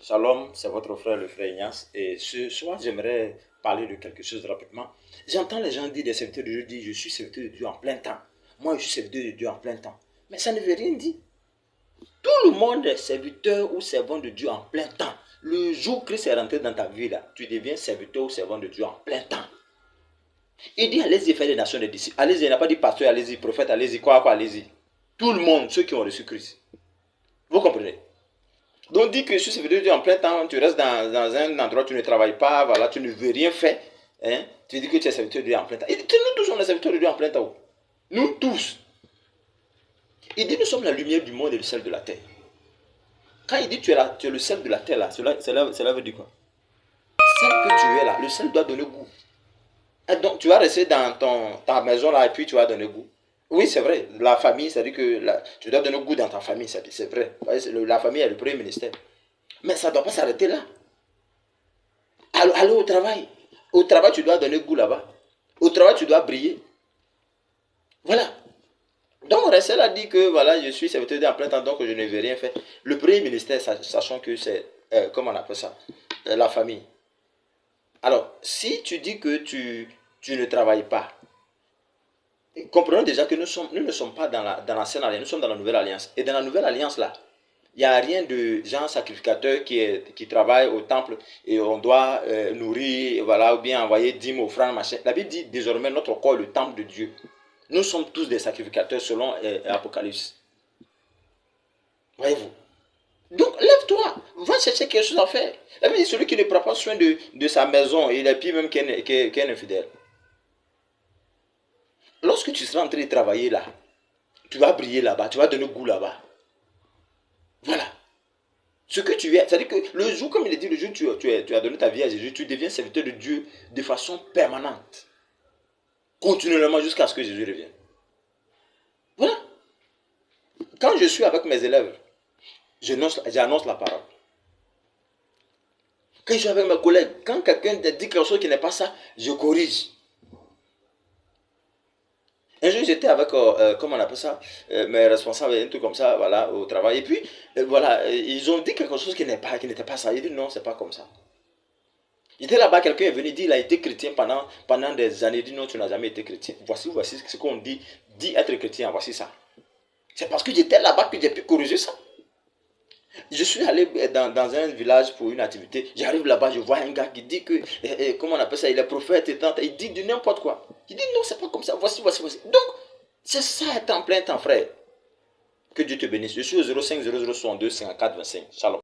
Shalom, c'est votre frère le frère Ignace et ce soir j'aimerais parler de quelque chose rapidement. J'entends les gens dire des serviteurs de Dieu dire je suis serviteur de Dieu en plein temps. Moi je suis serviteur de Dieu en plein temps. Mais ça ne veut rien dire. Tout le monde est serviteur ou servant de Dieu en plein temps. Le jour où Christ est rentré dans ta vie là, tu deviens serviteur ou servant de Dieu en plein temps. Il dit allez-y faire des nations des disciples. Allez-y, il n'a pas dit pasteur, allez-y, prophète, allez-y, quoi, allez-y. Tout le monde, ceux qui ont reçu Christ. Vous comprenez? Donc, dis que je suis serviteur de Dieu en plein temps, tu restes dans un endroit où tu ne travailles pas, voilà, tu ne veux rien faire. Hein? Tu dis que tu es serviteur de Dieu en plein temps. Et nous tous, on est serviteurs de Dieu en plein temps. Nous tous. Il dit nous sommes la lumière du monde et le sel de la terre. Quand il dit tu es le sel de la terre, là, cela veut dire quoi? Celle que tu es là, le sel doit donner goût. Et donc, tu vas rester dans ta maison là et puis tu vas donner goût. Oui, c'est vrai. La famille, c'est-à-dire que tu dois donner goût dans ta famille, c'est vrai. La famille est le premier ministère. Mais ça ne doit pas s'arrêter là. Allez au travail. Au travail, tu dois donner goût là-bas. Au travail, tu dois briller. Voilà. Donc, Rachel a dit que voilà, je suis serviteur en plein temps, donc je ne vais rien faire. Le premier ministère, sachant que c'est, comment on appelle ça, la famille. Alors, si tu dis que tu ne travailles pas, comprenons déjà que nous ne sommes pas dans l'ancienne alliance, nous sommes dans la nouvelle alliance. Et dans la nouvelle alliance là, il n'y a rien de genre sacrificateur qui travaille au temple et on doit nourrir, voilà, ou bien envoyer dîmes, offrandes, machin. La Bible dit désormais notre corps est le temple de Dieu. Nous sommes tous des sacrificateurs selon Apocalypse. Voyez-vous. Donc lève-toi, va chercher quelque chose à faire. La Bible dit celui qui ne prend pas soin de sa maison, il est pire même qu'un infidèle. Lorsque tu seras en train de travailler là, tu vas briller là-bas, tu vas donner goût là-bas. Voilà. Ce que tu es, c'est-à-dire que le jour, comme il est dit, le jour où tu as donné ta vie à Jésus, tu deviens serviteur de Dieu de façon permanente. Continuellement jusqu'à ce que Jésus revienne. Voilà. Quand je suis avec mes élèves, j'annonce la parole. Quand je suis avec mes collègues, quand quelqu'un dit quelque chose qui n'est pas ça, je corrige. Un jour, j'étais avec, comment on appelle ça, mes responsables, un truc comme ça, voilà, au travail. Et puis, voilà, ils ont dit quelque chose qui n'était pas ça. Ils dit non, c'est pas comme ça. Il était là-bas, quelqu'un est venu dire il a été chrétien pendant des années. Il dit non, tu n'as jamais été chrétien. Voici ce qu'on dit être chrétien, voici ça. C'est parce que j'étais là-bas que j'ai pu corriger ça. Je suis allé dans un village pour une activité. J'arrive là-bas, je vois un gars qui dit que, comment on appelle ça, il est prophète et tant. Il dit de n'importe quoi. Il dit non, c'est pas comme ça. Voici. Donc, c'est ça être en plein temps, frère. Que Dieu te bénisse. Je suis au 05 00 62 54 25. Shalom.